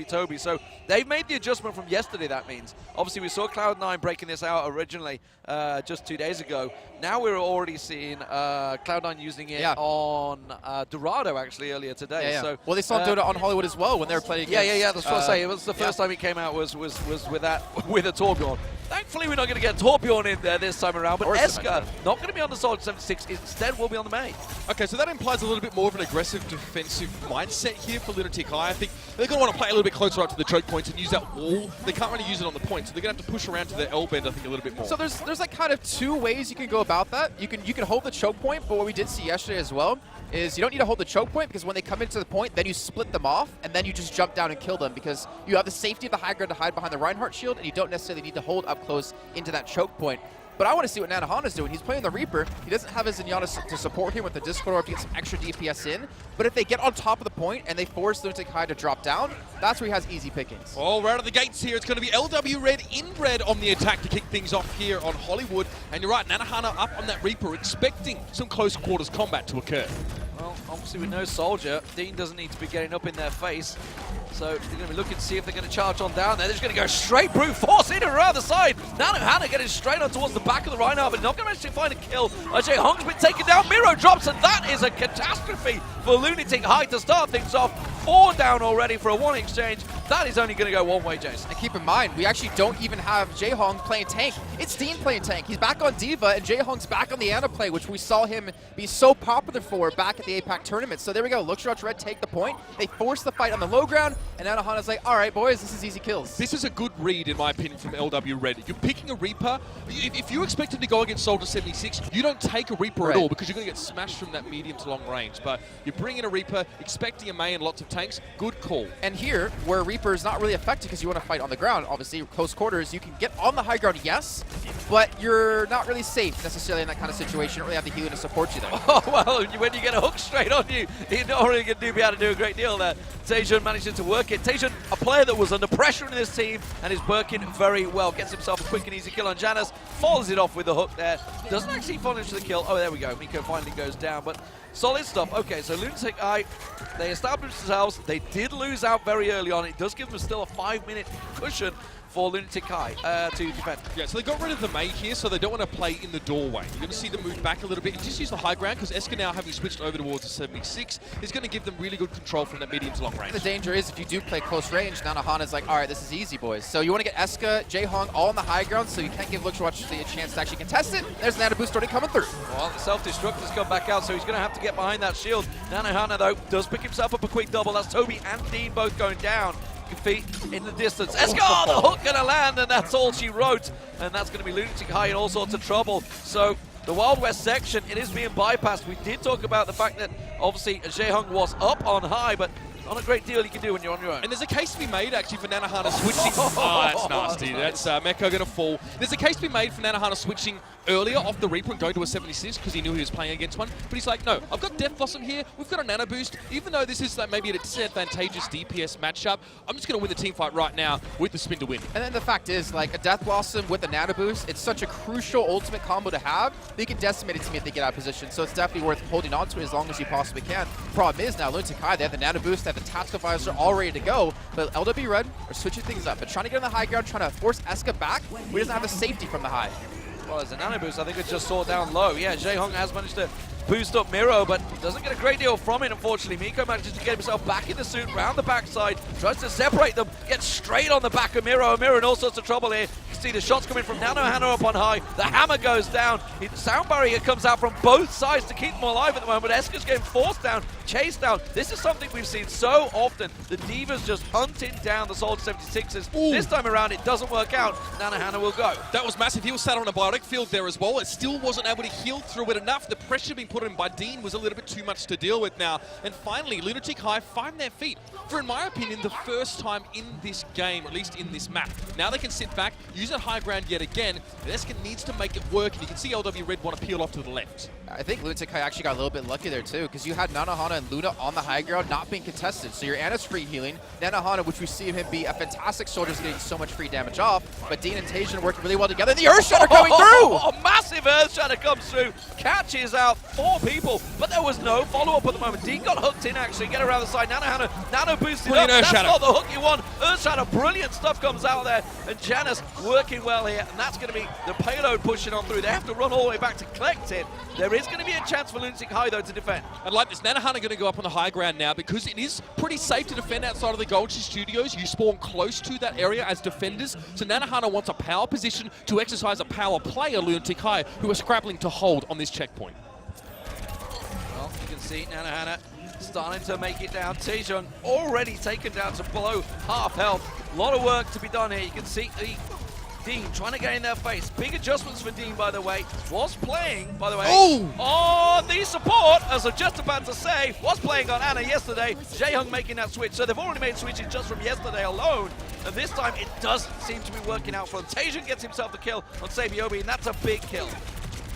Toby. So they've made the adjustment from yesterday, that means. Obviously, we saw Cloud9 breaking this out originally just 2 days ago. Now we're already seeing Cloud9 using it on Dorado, actually, earlier today. So, well, they saw it on Hollywood as well when they were playing against... That's what I say. It was the first time he came out was with that, with a Torbjorn. Thankfully, we're not going to get Torbjorn in there this time around, but Eska not going to be on the Solid 76. Instead, will be on the main. Okay, so that implies a little bit more of an aggressive defensive mindset here for Lunatic. I think they're going to want to play a little bit closer up to the choke points and use that wall. They can't really use it on the point, so they're going to have to push around to their L bend, I think, a little bit more. So there's like kind of two ways you can go about that. You can hold the choke point, but what we did see yesterday as well is you don't need to hold the choke point, because when they come into the point, then you split them off, and then you just jump down and kill them, because you have the safety of the high ground to hide behind the Reinhardt shield, and you don't necessarily need to hold up close into that choke point. But I want to see what Nanahana's doing. He's playing the Reaper. He doesn't have his Zenyatta to support him with the Discord Orb to get some extra DPS in. But if they get on top of the point and they force Lunatic High to drop down, that's where he has easy pickings. Oh, right out of the gates here, it's going to be LW Red in red on the attack to kick things off here on Hollywood. And you're right, Nanahana up on that Reaper, expecting some close quarters combat to occur. Well, obviously with no soldier, Dean doesn't need to be getting up in their face. So they're going to be looking to see if they're going to charge on down there. They're just going to go straight brute force in and around the side. Nanahana getting straight on towards the back of the Reinhardt, but not going to manage to find a kill. Ajay Hong's been taken down. Miro drops, and that is a catastrophe for Lunatic High to start things off. 4 down already for a 1 exchange. That is only going to go one way, Jason. And keep in mind, we actually don't even have Jaehong playing tank. It's Dean playing tank. He's back on D.Va, and Jaehong's back on the Ana play, which we saw him be so popular for back at the APAC tournament. So there we go. Luxrach Red take the point. They force the fight on the low ground, and Nanahana's like, all right, boys, this is easy kills. This is a good read, in my opinion, from LW Red. You're picking a Reaper. If you expect him to go against Soldier 76, you don't take a Reaper at all, because you're going to get smashed from that medium to long range. But you bring in a Reaper, expecting a Mei and lots of tanks, good call. And here, where Reaper is not really effective because you want to fight on the ground, obviously, close quarters, you can get on the high ground, yes, but you're not really safe necessarily in that kind of situation. You don't really have the healing to support you there. Oh, well, when you get a hook straight on you, you're not really going to be able to do a great deal there. Taejun managing to work it. Taejun, a player that was under pressure in this team and is working very well. Gets himself a quick and easy kill on Janus, follows it off with the hook there. Doesn't actually fall into the kill. Oh, there we go. Miko finally goes down, but solid stuff. Okay, so Lunatic High, they established themselves. They did lose out very early on. It does give them still a 5-minute cushion for Lunatic High to defend. Yeah, so they got rid of the Mei here, so they don't want to play in the doorway. You're going to see them move back a little bit and just use the high ground, because Eska now, having switched over towards the 76, is going to give them really good control from that medium to long range. The danger is, if you do play close range, Nanahana's like, all right, this is easy, boys. So you want to get Eska, Jaehong all on the high ground, so you can't give Luxrach a chance to actually contest it. There's an Ana boost already coming through. Well, the self-destruct has come back out, so he's going to have to get behind that shield. Nanahana, though, does pick himself up a quick double. That's Toby and Dean both going down. Feet in the distance. Eska, the hook gonna land, and that's all she wrote. And that's gonna be Lunatic High in all sorts of trouble. So the Wild West section, it is being bypassed. We did talk about the fact that obviously Jaehong was up on high, but not a great deal you can do when you're on your own. And there's a case to be made, actually, for Nanahana switching. Oh, that's nasty. That's Mecha going to fall. There's a case to be made for Nanahana switching earlier off the Reaper and going to a 76, because he knew he was playing against one. But he's like, no, I've got Death Blossom here. We've got a Nano Boost. Even though this is maybe a disadvantageous DPS matchup, I'm just going to win the team fight right now with the spin to win. And then the fact is, like, a Death Blossom with a Nano Boost, it's such a crucial ultimate combo to have. They can decimate a team if they get out of position. So it's definitely worth holding on to it as long as you possibly can. Problem is now, Lunatic High, they have the Nano Boost, they have the Tactical Visor all ready to go, but LW Red are switching things up. They're trying to get on the high ground, trying to force Eska back, but he doesn't have the safety from the high. Well, as a Nano Boost, I think it just saw down low. Yeah, Jaehong has managed to boost up Miro, but doesn't get a great deal from it, unfortunately. Miko manages to get himself back in the suit, round the backside, tries to separate them, gets straight on the back of Miro. Miro in all sorts of trouble here. You can see the shots coming from Nanahana up on high. The hammer goes down. The sound barrier comes out from both sides to keep them alive at the moment, but Eska's getting forced down, chased down. This is something we've seen so often. The Divas just hunting down the Soldier 76s. Ooh. This time around, it doesn't work out. Nanahana will go. That was massive. He was sat on a biotic field there as well. It still wasn't able to heal through it enough. The pressure being put in by Dean was a little bit too much to deal with now. And finally, Lunatic High find their feet for, in my opinion, the first time in this game, or at least in this map. Now they can sit back, use that high ground yet again. Eska needs to make it work, and you can see LW Red want to peel off to the left. I think Lunatic High actually got a little bit lucky there too, because you had Nanahana and Luna on the high ground not being contested. So your Ana's free healing. Nanahana, which we see him be a fantastic soldier, is getting so much free damage off, but Dean and Taejun working really well together. The Earth Shatter coming through! Massive Earth Shatter comes through, catches out 4 people, but there was no follow-up at the moment. Dean got hooked in, actually, get around the side. Nano boosted up. Brilliant That's Earthshatter. not the hook you want. Earthshatter, brilliant stuff comes out there, and Janus working well here, and that's going to be the payload pushing on through. They have to run all the way back to collect it. There is going to be a chance for Lunatic High, though, to defend. And like this, Nanohana going to go up on the high ground now because it is pretty safe to defend outside of the Golden Studios. You spawn close to that area as defenders, so Nanohana wants a power position to exercise a power player, Lunatic High, who are scrabbling to hold on this checkpoint. Well, you can see Nanohana starting to make it down. Taejun already taken down to below half health. A lot of work to be done here. You can see Dean trying to get in their face. Big adjustments for Dean, by the way. Was playing, by the way, on the support, as I'm just about to say, was playing on Ana yesterday. Jaehong making that switch. So they've already made switches just from yesterday alone. And this time it does seem to be working out for them. Taejun gets himself the kill on Sabiobi, and that's a big kill.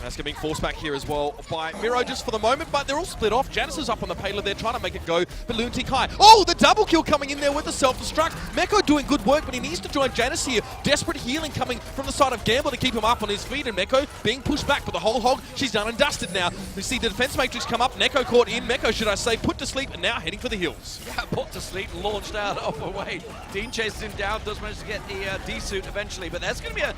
That's getting forced back here as well by Miro just for the moment, but they're all split off. Janus is up on the payload. They're trying to make it go, but Lunatic High. Oh, the double kill coming in there with the self-destruct. Meko doing good work, but he needs to join Janus here. Desperate healing coming from the side of Gamble to keep him up on his feet, and Meko being pushed back, but the whole hog, she's done and dusted now. We see the defense matrix come up. Neko caught in. Meko, should I say, put to sleep, and now heading for the hills. Yeah, put to sleep, launched out off away. Dean chases him down, does manage to get the D-suit eventually, but there's going to be a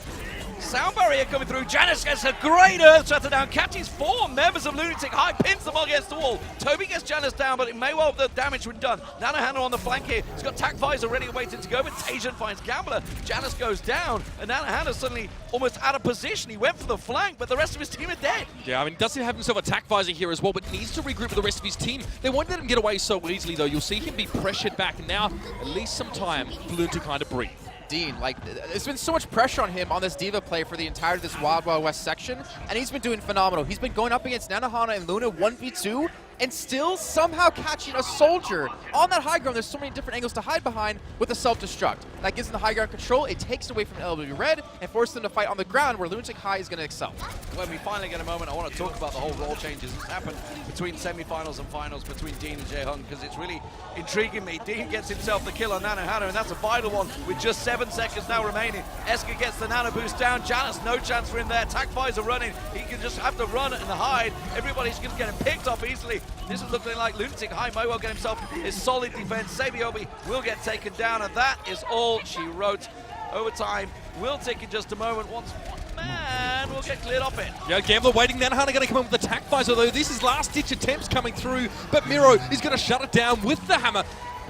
sound barrier coming through. Janus gets a great earth shatter down. Catches 4 members of Lunatic High, pins them all against the wall. Toby gets Janus down, but it may well have the damage been done. Nanohana on the flank here. He's got Tac Visor ready waiting to go, but Taejun finds Gambler. Janus goes down, and Nanohana suddenly almost out of position. He went for the flank, but the rest of his team are dead. Yeah, I mean, does he have himself a Tac Visor here as well, but needs to regroup with the rest of his team. They won't let him get away so easily, though. You'll see him be pressured back, and now at least some time for Lunatic High to breathe. Dean, like, there's been so much pressure on him on this Diva play for the entirety of this Wild Wild West section, and he's been doing phenomenal. He's been going up against Nanohana and Luna 1v2, and still somehow catching a soldier on that high ground. There's so many different angles to hide behind with a self-destruct. That gives them the high ground control. It takes away from LW Red and forces them to fight on the ground where Lunatic High is going to excel. When we finally get a moment, I want to talk about the whole role changes that's happened between semi-finals and finals between Dean and Jaehong, because it's really intriguing me. Dean gets himself the kill on Nanohana, and that's a vital one with just 7 seconds now remaining. Esker gets the nano boost down. Janus, no chance for him there. Tac Visor running. He can just have to run and hide. Everybody's just getting picked off easily. This is looking like Lunatic High may well get himself his solid defense. Sabiobi will get taken down, and that is all she wrote. Overtime will tick in just a moment. Once one man will get cleared off it. Yeah, Gambler waiting. Nanohana going to come in with the Tac Visor, though. This is last-ditch attempts coming through, but Miro is going to shut it down with the hammer.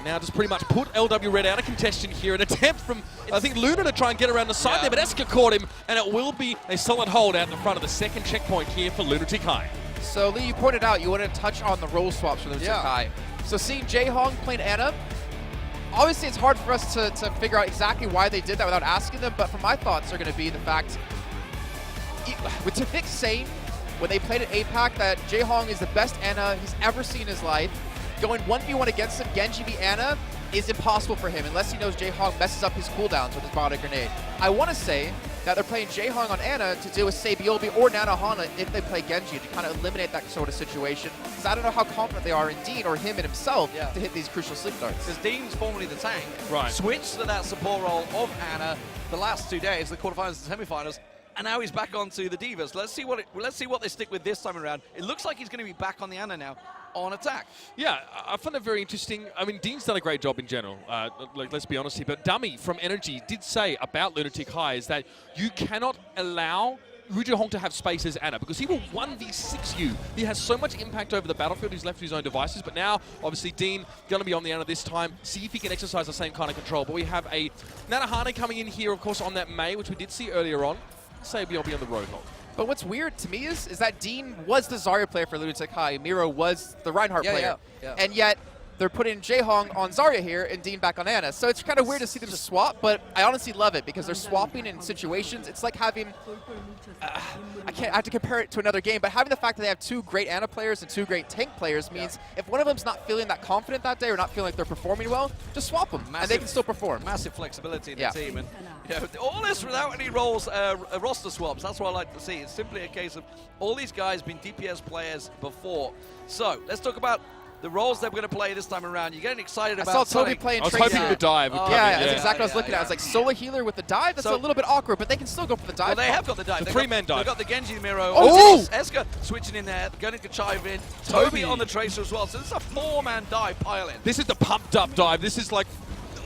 Now just pretty much put LW Red out of contention here. An attempt from, I think, Luna to try and get around the side there, but Esker caught him, and it will be a solid hold out in the front of the second checkpoint here for Lunatic High. So, Lee, you pointed out you wanted to touch on the role swaps for Lunatic High. So seeing Jaehong playing Ana, obviously it's hard for us to figure out exactly why they did that without asking them, but for my thoughts are going to be the fact, with Tafik saying when they played at APAC that Jaehong is the best Ana he's ever seen in his life, going 1v1 against him, Genji v Ana, is impossible for him unless he knows Jaehong messes up his cooldowns with his body grenade. I want to say that they're playing Jaehong on Ana to deal with Sabiobi or Nanohana if they play Genji to kind of eliminate that sort of situation. Because I don't know how confident they are in Dean or him and himself to hit these crucial sleep darts. Because Dean's formerly the tank, right? Switched to that support role of Ana the last 2 days, the quarterfinals and semifinals, and now he's back onto the Divas. Let's see what they stick with this time around. It looks like he's going to be back on the Ana now, on attack. Yeah, I find that very interesting. I mean, Dean's done a great job in general, like, let's be honest here, but Dummy from Energy did say about Lunatic High is that you cannot allow Rujo Hong to have space as Ana, because he will 1v6 you. He has so much impact over the battlefield, he's left to his own devices, but now, obviously, Dean going to be on the Ana this time, see if he can exercise the same kind of control. But we have a Nanohana coming in here, of course, on that Mei, which we did see earlier on. Sabi will be on the Roadhog. But what's weird to me is that Dean was the Zarya player for Lunatic High, Miro was the Reinhardt player, and yet they're putting Jaehong on Zarya here and Dean back on Ana. So it's kind of weird to see them swap, but I honestly love it because they're swapping in situations. It's like having, I have to compare it to another game, but having the fact that they have 2 great Ana players and 2 great tank players means if one of them's not feeling that confident that day or not feeling like they're performing well, just swap them and they can still perform. Massive flexibility in the team. And all this without any roles, roster swaps. That's what I like to see. It's simply a case of all these guys being DPS players before. So let's talk about the roles they're going to play this time around. You're getting excited I about saw Toby Sonic. playing I was Tracer. hoping the dive would come in. That's exactly what I was looking at. I yeah. was like, solo healer with the dive? That's So- a little bit awkward, but they can still go for the dive. Well, they have got the dive. The They've three-man dive. They've got the Genji Miro. Oh! Eska switching in there. Going to chive in. Toby. Toby on the Tracer as well. So this is a 4-man dive pile-in. This is the pumped up dive. This is like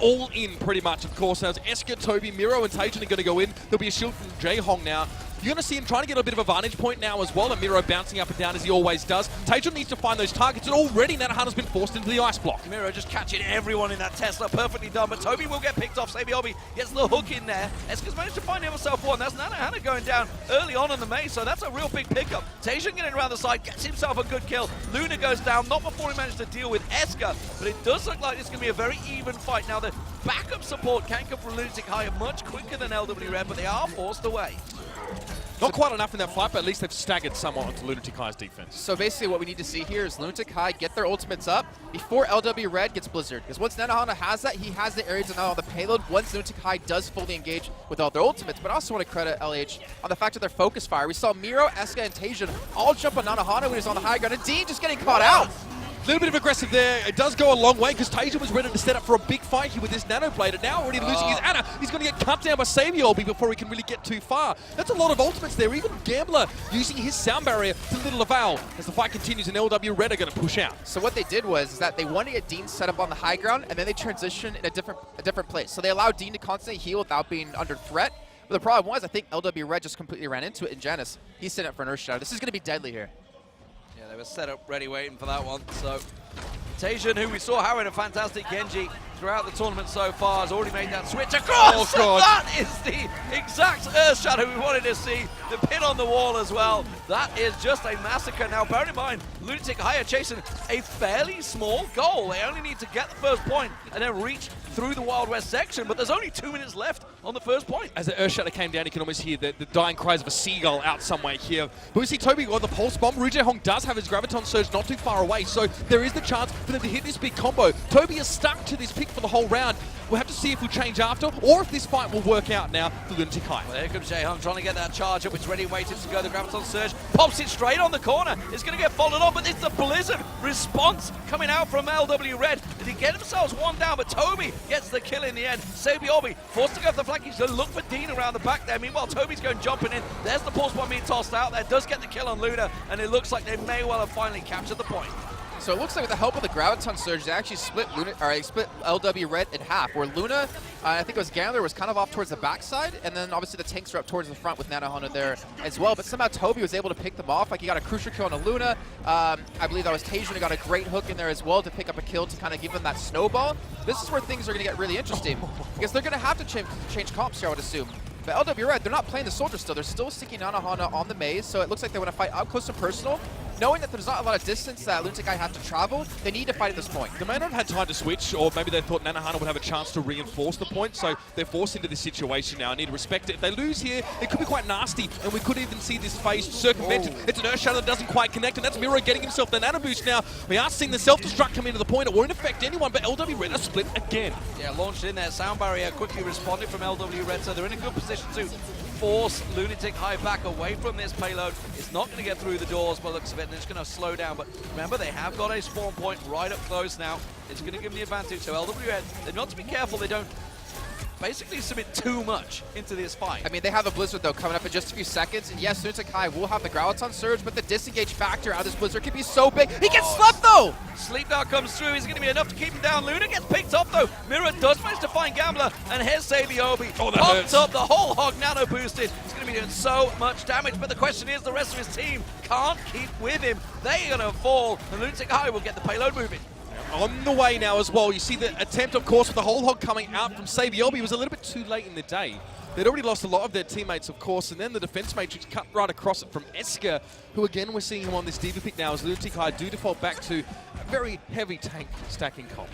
all in pretty much, of course. As Eska, Toby, Miro, and Tajan are going to go in. There'll be a shield from J-Hong now. You're going to see him trying to get a bit of a vantage point now as well, and Miro bouncing up and down as he always does. Tajan needs to find those targets, and already Nanohana's been forced into the ice block. Miro just catching everyone in that Tesla, perfectly done, but Toby will get picked off. Sabiobi gets the hook in there. Eska's managed to find himself one. That's Nanohana going down early on in the maze, so that's a real big pickup. Tajan getting around the side, gets himself a good kill. Luna goes down, not before he managed to deal with Eska, but it does look like it's going to be a very even fight. Now, the backup support can come from Lunatic High much quicker than LW Red, but they are forced away. Not quite enough in that fight, but at least they've staggered somewhat onto Lunatic High's defense. So basically what we need to see here is Lunatic High get their ultimates up before LW Red gets Blizzard. Because once Nanohana has that, he has the area to know on the payload once Lunatic High does fully engage with all their ultimates. But I also want to credit LH on the fact of their focus fire. We saw Miro, Eska, and Tajan all jump on Nanohana when he was on the high ground, and Dean just getting caught out. A little bit of aggressive there. It does go a long way because Tajan was ready to set up for a big fight here with this Nano Blade, and now already losing his Ana. He's going to get cut down by Sabiobi before he can really get too far. That's a lot of ultimates there. Even Gambler using his sound barrier to little avail as the fight continues, and LW Red are going to push out. So what they did was that they wanted to get Dean set up on the high ground, and then they transitioned in a different place. So they allowed Dean to constantly heal without being under threat. But the problem was, I think LW Red just completely ran into it, and Janus, he's setting up for an Earth Shadow. This is going to be deadly here. Yeah, they were set up ready waiting for that one. So Tajan, who we saw having a fantastic Genji throughout the tournament so far, has already made that switch across. Oh, God. That is the exact Earth Shadow we wanted to see. The pin on the wall as well. That is just a massacre. Now, bear in mind, Lunatic High are chasing a fairly small goal. They only need to get the first point and then reach through the Wild West section, but there's only 2 minutes left on the first point. As the Earth Shatter came down, you can almost hear the dying cries of a seagull out somewhere here. But we see Toby got the Pulse Bomb. Ru Jae-hong does have his Graviton Surge not too far away, so there is the chance for them to hit this big combo. Toby is stuck to this pick for the whole round. We'll have to see if we change after, or if this fight will work out now for Lunatic High. Well, here comes Jae-hung trying to get that charge up. It's ready, waiting to go. The Graviton Surge pops it straight on the corner. It's going to get followed on, but it's the Blizzard response coming out from LW Red. Did he get themselves one down, but Toby gets the kill in the end. Sabiobi forced to go for the flank. He's going to look for Dean around the back there. Meanwhile, Toby's going jumping in. There's the pulse bomb being tossed out there. Does get the kill on Luna, and it looks like they may well have finally captured the point. So it looks like with the help of the Graviton Surge, they actually split LW Red in half, where Luna, I think it was Gambler, was kind of off towards the backside, and then obviously the tanks were up towards the front with Nanohana there as well, but somehow Toby was able to pick them off. Like, he got a crucial kill on a Luna. I believe that was Tajan who got a great hook in there as well to pick up a kill to kind of give them that snowball. This is where things are going to get really interesting, because they're going to have to change comps here, I would assume. But LW Red, they're not playing the soldier still. They're still sticking Nanohana on the maze, so it looks like they want to fight up close and personal. Knowing that there's not a lot of distance that Lunatic High have to travel, they need to fight at this point. They may not have had time to switch, or maybe they thought Nanohana would have a chance to reinforce the point, so they're forced into this situation now. I need to respect it. If they lose here, it could be quite nasty, and we could even see this phase circumvented. It's an Earth Shadow that doesn't quite connect, and that's Miro getting himself the Nano Boost now. We are seeing the self-destruct come into the point. It won't affect anyone, but LW Red are split again. Yeah, launched in there. Sound barrier quickly responded from LW Red, so they're in a good position to force Lunatic High back away from this payload. It's not going to get through the doors by the looks of it, and it's going to slow down. But remember, they have got a spawn point right up close now. It's going to give them the advantage. So LW Red, they've got to be careful they don't basically submit too much into this fight. I mean, they have a Blizzard, though, coming up in just a few seconds. And yes, Lunatic High will have the Graviton Surge, but the disengage factor out of this Blizzard can be so big. He gets slept, though! Sleep Dart comes through. He's going to be enough to keep him down. Luna gets picked up, though. Mira does manage to find Gambler, and here's Sabiobi. Oh, that Pumped hurts. up, the whole hog nano boosted. He's going to be doing so much damage, but the question is, the rest of his team can't keep with him. They're going to fall, and Lunatic High will get the payload moving. On the way now as well. You see the attempt, of course, with the whole hog coming out from Sabiobi was a little bit too late in the day. They'd already lost a lot of their teammates, of course, and then the defense matrix cut right across it from Eska, who again we're seeing him on this diva pick now as Lunatic High do default back to a very heavy tank stacking comp.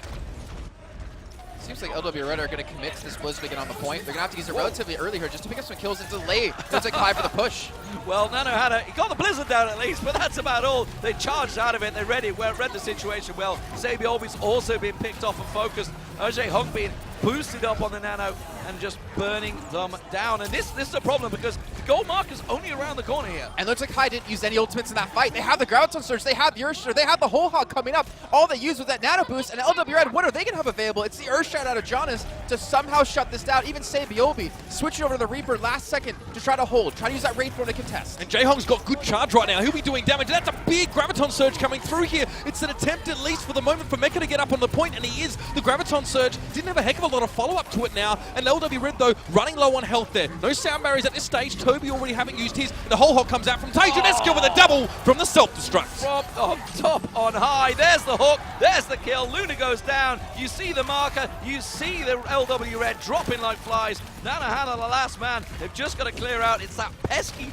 Seems like LW Red are going to commit to this Blizzard to get on the point. They're going to have to use it relatively early here just to pick up some kills and delay Lunatic High for the push. Well, Nanohana, he got the Blizzard down at least, but that's about all. They charged out of it. They read the situation well. Sabiobi's also been picked off and focused. Jae-hung being boosted up on the Nano and just burning them down. And this is a problem because the gold marker's only around the corner here. And looks like High didn't use any ultimates in that fight. They have the Graviton Surge, they have the Earth Shatter, they have the whole hog coming up. All they used was that Nano Boost, and LW Red, what are they going to have available? It's the Earth Shatter out of Jonas to somehow shut this down. Even Sabiobi switching over to the Reaper last second to try to hold, try to use that Wraith Form to contest. And Jaehong's got good charge right now. He'll be doing damage. That's a big Graviton Surge coming through here. It's an attempt, at least for the moment, for Mecha to get up on the point, and he is. The Graviton Surge didn't have a heck of a lot of follow-up to it now, and LW Red, though, running low on health there. No sound barriers at this stage. Toby already having used his. The whole hog comes out from Tajuneska with a double from the self-destruct. From up top on High, there's the hook, there's the kill. Luna goes down. You see the marker, you see the LW Red dropping like flies. Nanohana, the last man. They've just got to clear out. It's that pesky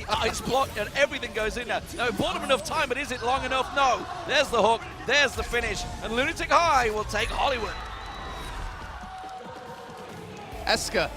ice block, and everything goes in there. Now, it bought him enough time, but is it long enough? No. There's the hook, there's the finish, and Lunatic High will take Hollywood. Eska